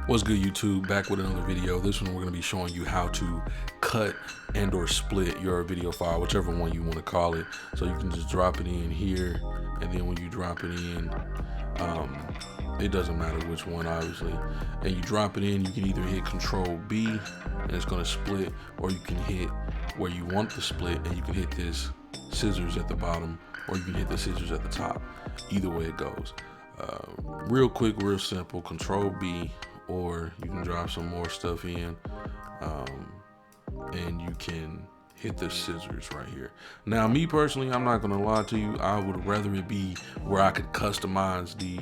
What's good, YouTube? Back with another video. This one we're going to be showing you how to cut and or split your video file, whichever one you want to call it. So you can just drop it in here, and then when you drop it in, it doesn't matter which one, obviously, and you drop it in, you can either hit Control B and it's going to split, or you can hit where you want the split and you can hit this scissors at the bottom, or you can hit the scissors at the top. Either way it goes. Real quick, real simple, Control B, or you can drop some more stuff in, and you can hit the scissors right here. Now, me personally, I'm not gonna lie to you, I would rather it be where I could customize the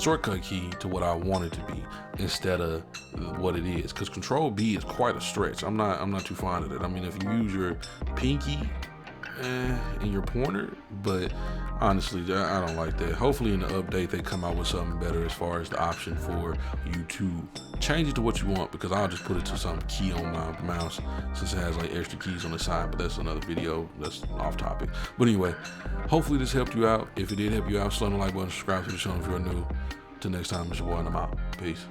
shortcut key to what I want it to be instead of what it is, because Control B is quite a stretch. I'm not too fond of it. I mean, if you use your pinky and your pointer, but honestly, I don't like that. Hopefully in the update they come out with something better as far as the option for you to change it to what you want, because I'll just put it to some key on my mouse since it has like extra keys on the side, but that's another video, that's off topic. But anyway, hopefully this helped you out. If it did help you out, slam the like button, subscribe to the channel if you're new. Till next time, it's your boy, and I'm out. Peace.